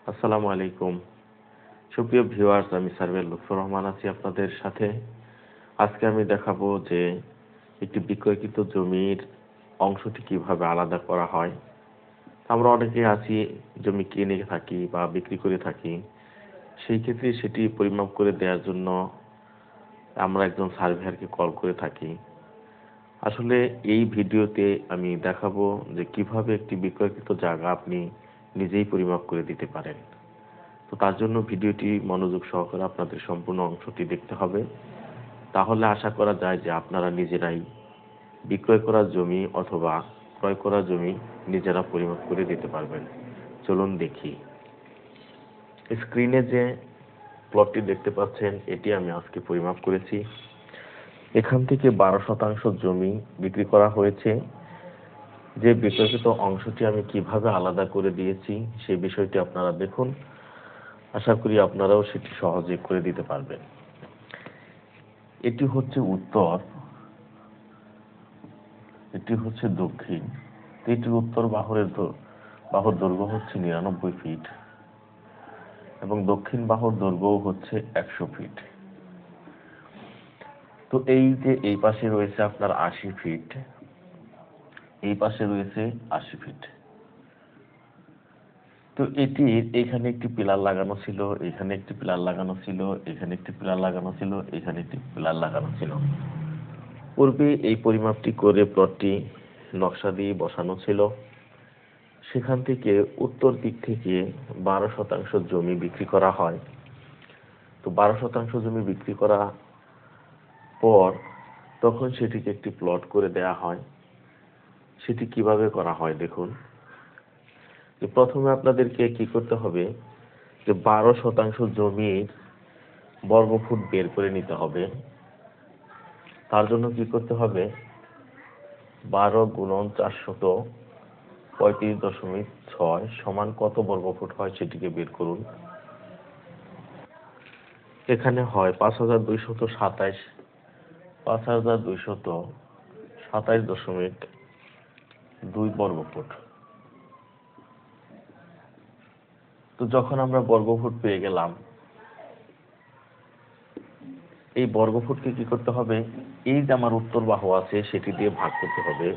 আসসালামু আলাইকুম। সুপ্রিয় ভিউয়ার্স, আমি সার্ভেয়ার লুৎফর রহমান আছি আপনাদের সাথে। আজকে আমি দেখাবো যে একটি বিক্রয়কৃত জমির অংশটি কিভাবে আলাদা করা হয়। আমরা অনেকে আছি জমি কিনে থাকি বা বিক্রি করে থাকি। সেই ক্ষেত্রে সেটি পরিমাপ করে দেওয়ার জন্য আমরা একজন সার্ভেয়ারকে কল করে থাকি। আসলে এই ভিডিওতে আমি দেখাবো যে কিভাবে একটি বিক্রয়কৃত জায়গা আপনি নিজেই পরিমাপ করে দিতে পারেন। তো তার জন্য ভিডিওটি মনোযোগ সহকারে আপনাদের সম্পূর্ণ অংশটি দেখতে হবে। তাহলে আশা করা যায় যে আপনারা নিজেরাই বিক্রয় করা জমি অথবা ক্রয় করা জমি নিজেরা পরিমাপ করে দিতে পারবেন। চলুন দেখি। স্ক্রিনে যে প্লটটি দেখতে পাচ্ছেন, এটি আমি আজকে পরিমাপ করেছি। এখান থেকে 12% জমি বিক্রি করা হয়েছে। যে বিক্রয়কৃত অংশটি আমি কিভাবে আলাদা করে দিয়েছি সেই বিষয়টি আপনারা দেখুন। আশা করি আপনারাও সেটি সহজে করে দিতে পারবেন। এটি হচ্ছে উত্তর, এটি হচ্ছে দক্ষিণ। এটির উত্তর বাহুর দৈর্ঘ্য হচ্ছে 99 ফিট এবং দক্ষিণ বাহুর দৈর্ঘ্য হচ্ছে 100 ফিট। তো এই যে এই পাশে রয়েছে আপনার 80 ফিট, এই পাশে রয়েছে 80 ফিট। তো এটির এখানে একটি পিলার লাগানো ছিল, এখানে একটি পিলার লাগানো ছিল, এখানে একটি পিলার লাগানো ছিল, এখানে একটি পিলার লাগানো ছিল। পূর্বে এই পরিমাপটি করে প্লটটি নকশা দিয়ে বসানো ছিল। সেখান থেকে উত্তর দিক থেকে 12% জমি বিক্রি করা হয়। তো 12% জমি বিক্রি করা পর তখন সেটিকে একটি প্লট করে দেয়া হয়। সেটি কিভাবে করা হয় দেখুন। যে প্রথমে আপনাদেরকে কি করতে হবে, যে 12% জমির বর্গফুট বের করে নিতে হবে। তার জন্য কি করতে হবে, 12 গুণন 435.6 সমান কত বর্গফুট হয় সেটিকে বের করুন। এখানে হয় 5227.2 বর্গফুট। তো যখন আমরা বর্গফুট পেয়ে গেলাম, এই বর্গফুটকে কি করতে হবে, এই যে আমার উত্তর বাহু আছে সেটি দিয়ে ভাগ করতে হবে।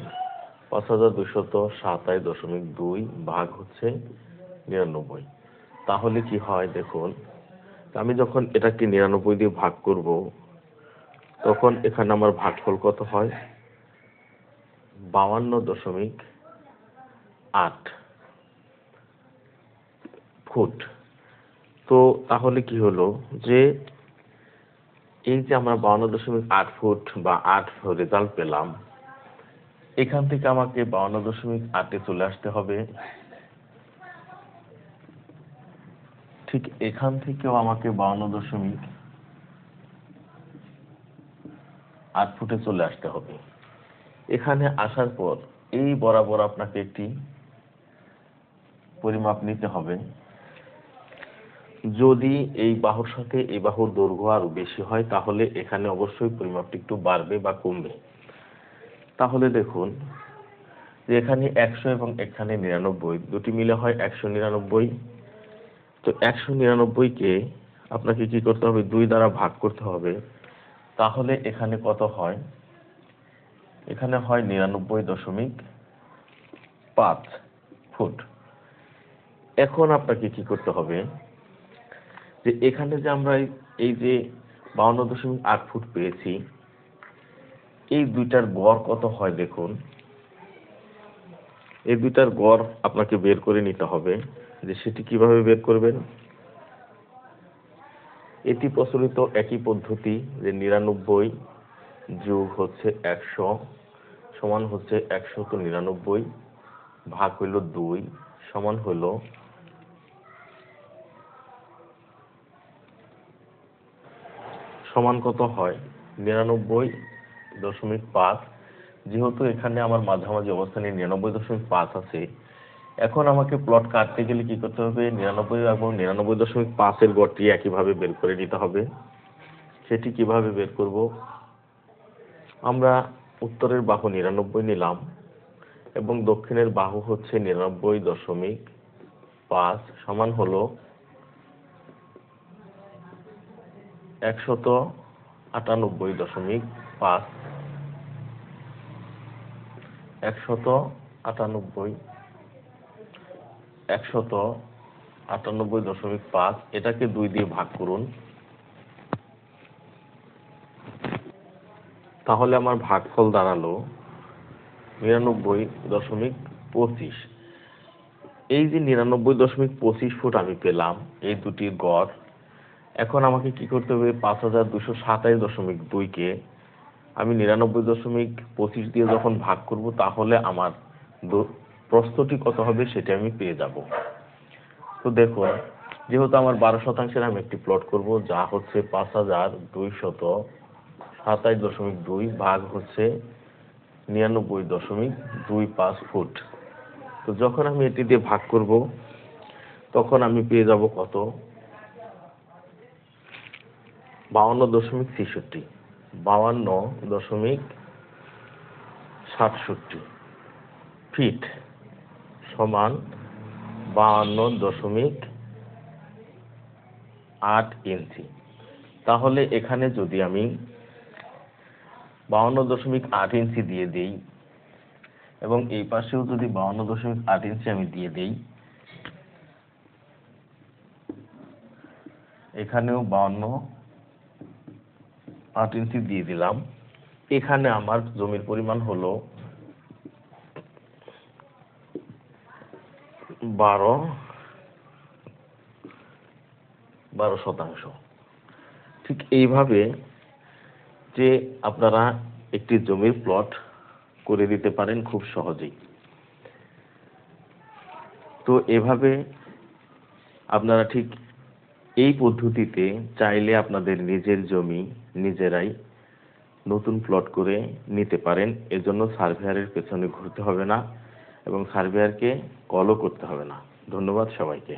5227.2 ভাগ হচ্ছে 99। তাহলে কি হয় দেখুন, আমি যখন এটাকে 99 দিয়ে ভাগ করব তখন এখানে আমার ভাগফল কত হয়, 52.8 ফুট। তো তাহলে কি হলো, যে এই যে আমরা 52.8 ফুট বা 8 রেজাল্ট পেলাম, এখান থেকে আমাকে 52.8 চলে আসতে হবে। ঠিক এখান থেকেও আমাকে 52.8 ফুটে চলে আসতে হবে। এখানে আসার পর এই বরাবর আপনাকে একটি পরিমাপ নিতে হবে। যদি এই বাহুর সাথে এই বাহুর দৈর্ঘ্য আরো বেশি হয় তাহলে এখানে অবশ্যই পরিমাপটি একটু বাড়বে বা কমবে। তাহলে দেখুন যে এখানে 100 এবং এখানে 99, দুটি মিলে হয় 199। তো 199 কে আপনাকে কি করতে হবে, 2 দ্বারা ভাগ করতে হবে। তাহলে এখানে কত হয়, এখানে হয় 99.5 ফুট। এখন আপনাকে কি করতে হবে, যে এখানে যে আমরা এই যে 52.8 ফুট পেয়েছি, এই দুইটার গড় কত হয় দেখুন। এই দুইটার গড় আপনাকে বের করে নিতে হবে। যে সেটি কিভাবে বের করবেন, এটি প্রচলিত একই পদ্ধতি, যে 99 যোগ হচ্ছে 100 সমান হচ্ছে 199 ভাগ হইল 2 সমান হলো সমান কত হয় 99.5। যেহেতু এখানে আমার মাঝামাঝি অবস্থানে 99.5 আছে, এখন আমাকে প্লট কাটতে গেলে কি করতে হবে, 99 এবং 99.5 এর গড়টি একইভাবে বের করে নিতে হবে। সেটি কিভাবে বের করব, আমরা উত্তরের বাহু 99 নিলাম এবং দক্ষিণের বাহু হচ্ছে 99.5 5 সমান হলো 198.5 198.5 এটাকে 2 দিয়ে ভাগ করুন, তাহলে আমার ভাগফল দাঁড়ালো 99.25। এই যে 99.25 ফুট আমি পেলাম এই দুটির গড়, এখন আমাকে কি করতে হবে? 5227.2 কে আমি 99.25 দিয়ে যখন ভাগ করব তাহলে আমার প্রস্থটি কত হবে সেটা আমি পেয়ে যাব। তো দেখুন, যেহেতু আমার 12% আমি একটি প্লট করব, যা হচ্ছে 5227.2 ভাগ হচ্ছে 99.25 ফুট। তো যখন আমি এটি দিয়ে ভাগ করব তখন আমি পেয়ে যাব কত? 52.67 52.67 ফিট সমান 52.8 ইঞ্চি। তাহলে এখানে যদি আমি 52.8 ইঞ্চি দিয়ে দেই এবং এই পাশেও যদি 52.8 ইঞ্চি আমি দিয়ে দেই, এখানেও 52.8 ইঞ্চি দিয়ে দিলাম, এখানে আমার জমির পরিমাণ হলো 12%। ঠিক এইভাবে যে আপনারা একটি জমির প্লট করে দিতে পারেন খুব সহজেই। তো এভাবে আপনারা ঠিক এই পদ্ধতিতে চাইলে আপনাদের নিজের জমি নিজেরাই নতুন প্লট করে নিতে পারেন। এজন্য সার্ভেয়ারের পেছনে ঘুরতে হবে না এবং সার্ভেয়ারকে কলও করতে হবে না। ধন্যবাদ সবাইকে।